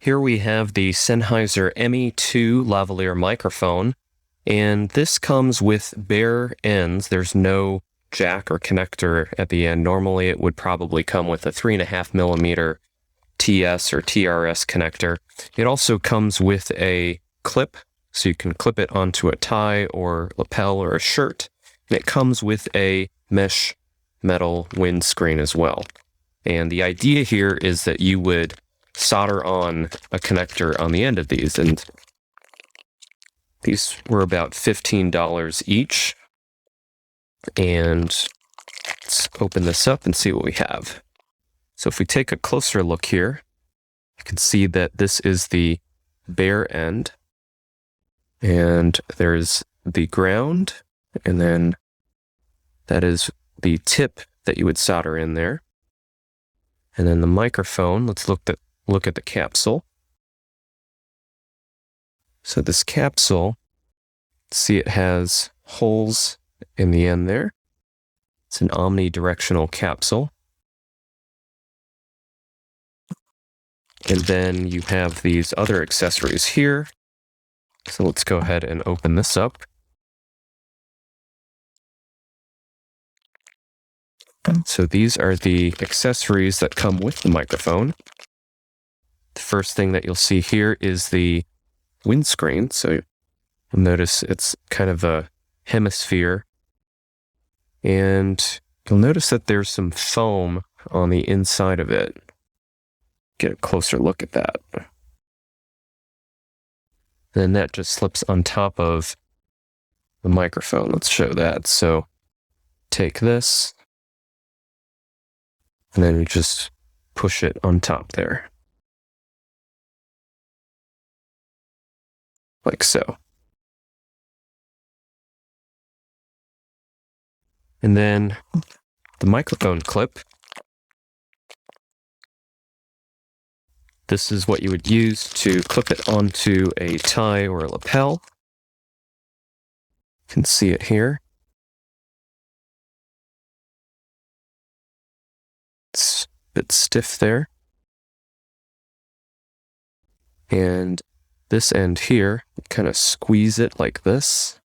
Here we have the Sennheiser ME2 lavalier microphone, and this comes with bare ends. There's no jack or connector at the end. Normally it would probably come with a 3.5 millimeter TS or TRS connector. It also comes with a clip, so you can clip it onto a tie or lapel or a shirt. And it comes with a mesh metal windscreen as well. And the idea here is that you would solder on a connector on the end of these, and these were about $15 each. And let's open this up and see what we have. So if we take a closer look here, you can see that this is the bare end, and there's the ground, and then that is the tip that you would solder in there. And then the microphone, let's look at the capsule. So this capsule, see, it has holes in the end there. It's an omnidirectional capsule. And then you have these other accessories here. So let's go ahead and open this up. So these are the accessories that come with the microphone. The first thing that you'll see here is the windscreen. So you'll notice it's kind of a hemisphere. And you'll notice that there's some foam on the inside of it. Get a closer look at that. Then that just slips on top of the microphone. Let's show that. So take this, and then you just push it on top there. Like so. And then the microphone clip. This is what you would use to clip it onto a tie or a lapel. You can see it here. It's a bit stiff there. And this end here, you kind of squeeze it like this.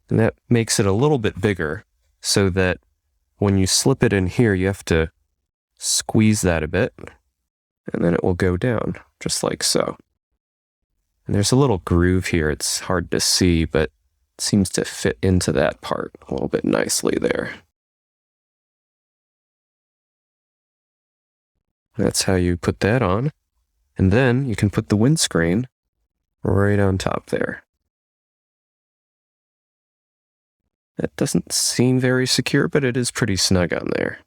And that makes it a little bit bigger, so that when you slip it in here, you have to squeeze that a bit, and then it will go down, just like so. And there's a little groove here. It's hard to see, but it seems to fit into that part a little bit nicely there. That's how you put that on. And then you can put the windscreen right on top there. That doesn't seem very secure, but it is pretty snug on there.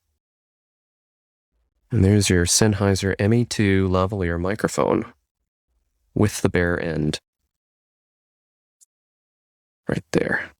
And there's your Sennheiser ME2 lavalier microphone with the bare end right there.